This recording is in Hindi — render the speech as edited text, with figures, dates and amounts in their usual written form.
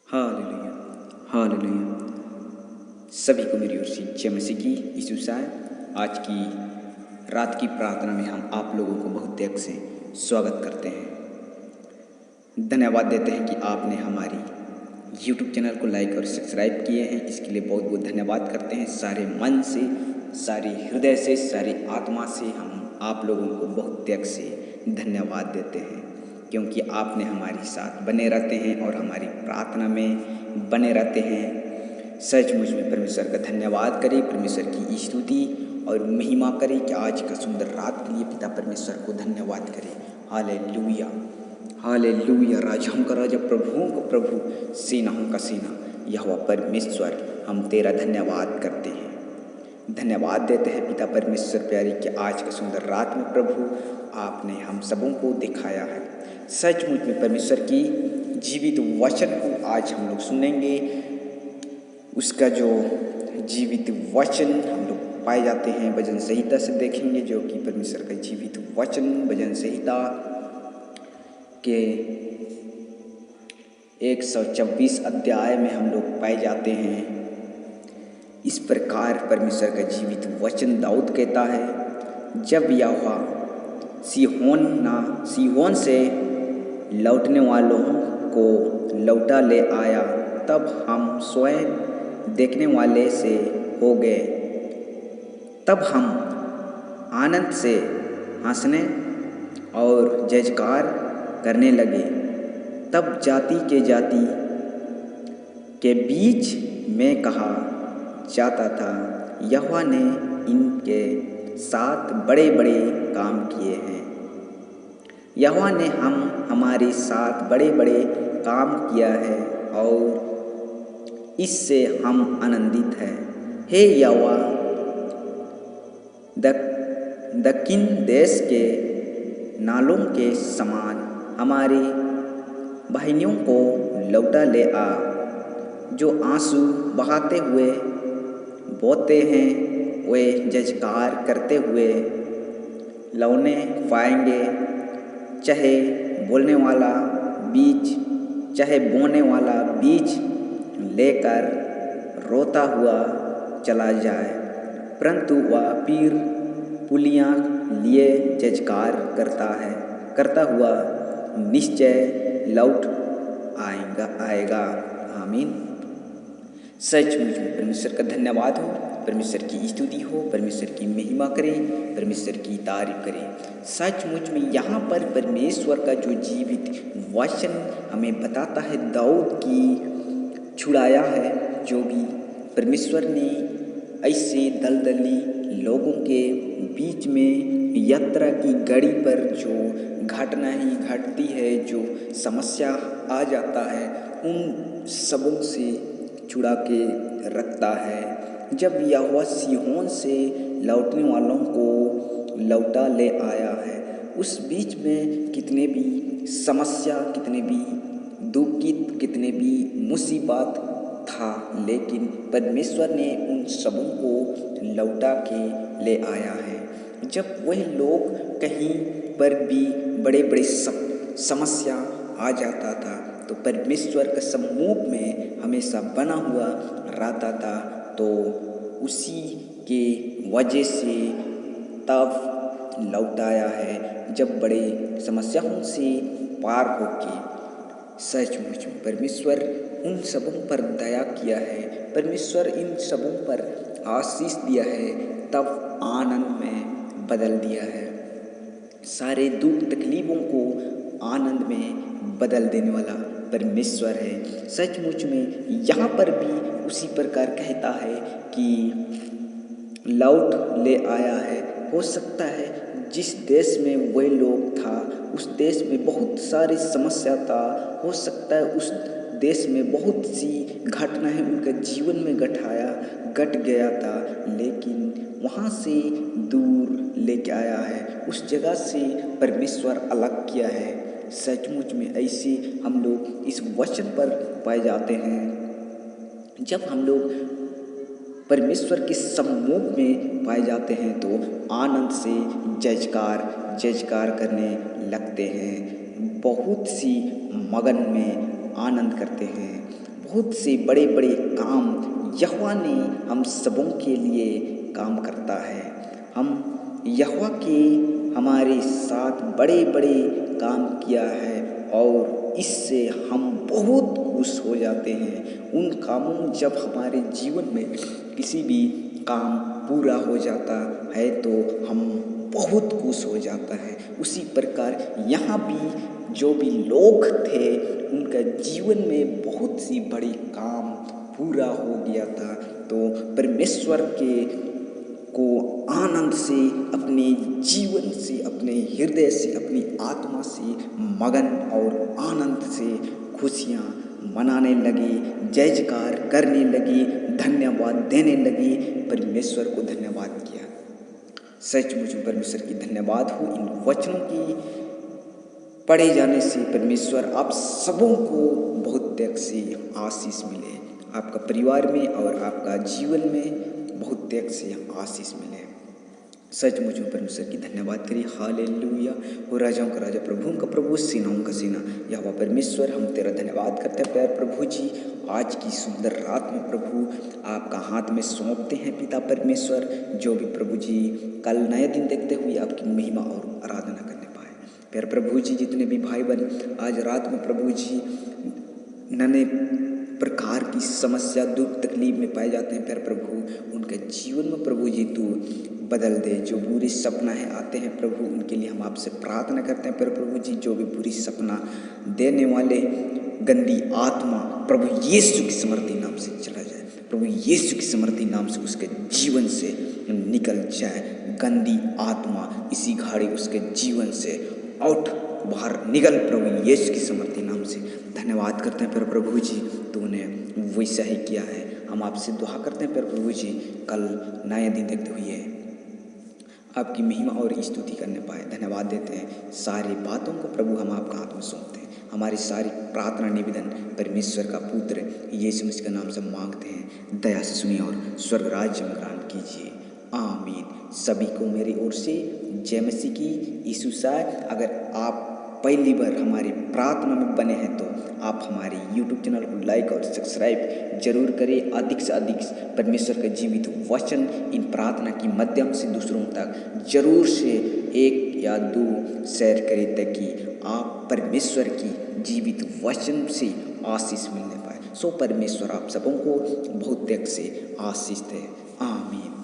Hallelujah, hallelujah. सभी को मेरी ओर से जय मसीह की यीशु साहब। आज की रात की प्रार्थना में हम आप लोगों को बहुत त्याग से स्वागत करते हैं। धन्यवाद देते हैं कि आपने हमारी YouTube चैनल को लाइक और सब्सक्राइब किए हैं। इसके लिए बहुत बहुत धन्यवाद करते हैं। सारे मन से, सारे हृदय से, सारी आत्मा से हम आप लोगों को बहुत त्याग से धन्यवाद देते हैं, क्योंकि आपने हमारे साथ बने रहते हैं और हमारी प्रार्थना में बने रहते हैं। सचमुच में परमेश्वर का धन्यवाद करें, परमेश्वर की स्तुति और महिमा करें कि आज का सुंदर रात के लिए पिता परमेश्वर को धन्यवाद करें। Hallelujah, hallelujah. राजाओं का राजा, प्रभुओं का प्रभु, सेनाओं का सेना यहोवा परमेश्वर, हम तेरा धन्यवाद करते हैं, धन्यवाद देते हैं पिता परमेश्वर प्यारे कि आज का सुंदर रात में प्रभु आपने हम सबों को दिखाया है। सचमुच में परमेश्वर की जीवित वचन को आज हम लोग सुनेंगे। उसका जो जीवित वचन हम लोग पाए जाते हैं भजन संहिता से देखेंगे, जो कि परमेश्वर का जीवित वचन भजन संहिता के 124 अध्याय में हम लोग पाए जाते हैं। इस प्रकार परमेश्वर का जीवित वचन दाऊद कहता है, जब यहोवा सिहोन से लौटने वालों को लौटा ले आया, तब हम स्वयं देखने वाले से हो गए। तब हम आनंद से हंसने और जयकार करने लगे। तब जाति के बीच में कहा जाता था, यहोवा ने इनके साथ बड़े बड़े काम किए हैं। यहोवा ने हमारे साथ बड़े बड़े काम किया है और इससे हम आनंदित हैं। हे यहोवा, दक्षिण देश के नालों के समान हमारी बहनियों को लौटा ले आ, जो आंसू बहाते हुए बोते हैं, वे जयकार करते हुए लौने पाएंगे। चाहे बोने वाला बीज लेकर रोता हुआ चला जाए, परंतु वह फिर पुलियां लिए जयकार करता हुआ निश्चय लौट आएगा। आमीन। सचमुच में परमेश्वर का धन्यवाद हो, परमेश्वर की स्तुति हो, परमेश्वर की महिमा करें, परमेश्वर की तारीफ करें। सचमुच में यहाँ पर परमेश्वर का जो जीवित वचन हमें बताता है, दाऊद की छुड़ाया है, जो भी परमेश्वर ने ऐसे दलदली लोगों के बीच में यात्रा की गाड़ी पर जो घटना ही घटती है, जो समस्या आ जाता है, उन सबों से छुड़ा के रखता है। जब यहोवा सिहोन से लौटने वालों को लौटा ले आया है, उस बीच में कितने भी समस्या, कितने भी दुख, कितने भी मुसीबत था, लेकिन परमेश्वर ने उन सबों को लौटा के ले आया है। जब वह लोग कहीं पर भी बड़े बड़े समस्या आ जाता था, तो परमेश्वर का सम्मुख में हमेशा बना हुआ रहता था, तो उसी के वजह से तब लौटाया है, जब बड़े समस्याओं से पार होके। सचमुच में परमेश्वर उन सबों पर दया किया है, परमेश्वर इन सबों पर आशीष दिया है, तब आनंद में बदल दिया है। सारे दुख तकलीफों को आनंद में बदल देने वाला परमेश्वर है। सचमुच में यहाँ पर भी उसी प्रकार कहता है कि लौट ले आया है। हो सकता है जिस देश में वह लोग था, उस देश में बहुत सारी समस्या था, हो सकता है उस देश में बहुत सी घटनाएं उनका जीवन में घट गया था, लेकिन वहाँ से दूर लेके आया है, उस जगह से परमेश्वर अलग किया है। सचमुच में ऐसे हम लोग इस वचन पर पाए जाते हैं। जब हम लोग परमेश्वर के सम्मुख में पाए जाते हैं, तो आनंद से जयकार करने लगते हैं, बहुत सी मगन में आनंद करते हैं। बहुत से बड़े बड़े काम यहोवा ने हम सबों के लिए काम करता है। हम यहोवा के हमारे साथ बड़े बड़े काम किया है और इससे हम बहुत खुश हो जाते हैं। उन कामों जब हमारे जीवन में किसी भी काम पूरा हो जाता है तो हम बहुत खुश हो जाता है। उसी प्रकार यहाँ भी जो भी लोग थे उनका जीवन में बहुत सी बड़ी काम पूरा हो गया था, तो परमेश्वर के को आनंद से, अपने जीवन से, अपने हृदय से, अपनी आत्मा से मगन और आनंद से खुशियाँ मनाने लगे, जय जयकार करने लगे, धन्यवाद देने लगे, परमेश्वर को धन्यवाद किया। सचमुच में परमेश्वर की धन्यवाद हो। इन वचनों की पढ़े जाने से परमेश्वर आप सबों को बहुत त्याग से आशीष मिले, आपका परिवार में और आपका जीवन में बहुत त्याग से आशीष मिले। सचमुच में परमेश्वर की धन्यवाद करिए। हालेलुया। हो राजाओं का राजा, प्रभुओं का प्रभु, सेनाओं का सेना यहोवा परमेश्वर, हम तेरा धन्यवाद करते हैं प्यार प्रभु जी। आज की सुंदर रात में प्रभु आपका हाथ में सौंपते हैं पिता परमेश्वर, जो भी प्रभु जी कल नया दिन देखते हुए आपकी महिमा और आराधना करने पाए। प्यार प्रभु जी, जितने भी भाई बहन आज रात में प्रभु जी नन्हे प्रकार की समस्या, दुख, तकलीफ में पाए जाते हैं, प्यार प्रभु उनके जीवन में प्रभु जी तू बदल दे। जो बुरी सपना है आते हैं प्रभु, उनके लिए हम आपसे प्रार्थना करते हैं प्यार प्रभु जी। जो भी बुरी सपना देने वाले गंदी आत्मा प्रभु यीशु की समर्थी नाम से चला जाए, प्रभु यीशु की समर्थी नाम से उसके जीवन से निकल जाए। गंदी आत्मा इसी घड़ी उसके जीवन से आउट, बाहर निकल प्रभु यीशु की समर्थी नाम से। धन्यवाद करते हैं प्यारे प्रभु जी, तूने वैसा ही किया है। हम आपसे दुआ करते हैं प्यारे प्रभु जी, कल नया दिन देखते हुए आपकी महिमा और स्तुति करने पाए। धन्यवाद देते हैं। सारी बातों को प्रभु हम आपका हाथ में सौंपते हैं। हमारी सारी प्रार्थना निवेदन परमेश्वर का पुत्र यीशु मसीह के नाम से मांगते हैं। दया से सुनिए और स्वर्ग राज्य में ग्रहण कीजिए। आमीन। सभी को मेरी ओर से जय मसीह की। यीशु साहब, अगर आप पहली बार हमारी प्रार्थना में बने हैं तो आप हमारे YouTube चैनल को लाइक और सब्सक्राइब जरूर करें। अधिक से अधिक परमेश्वर का जीवित वचन इन प्रार्थना के माध्यम से दूसरों तक जरूर से 1 या 2 शेयर करें, ताकि आप परमेश्वर की जीवित वचन से आशीष मिलने पाए। सो परमेश्वर आप सबों को बहुत त्याग से आशीष दे। आमीन।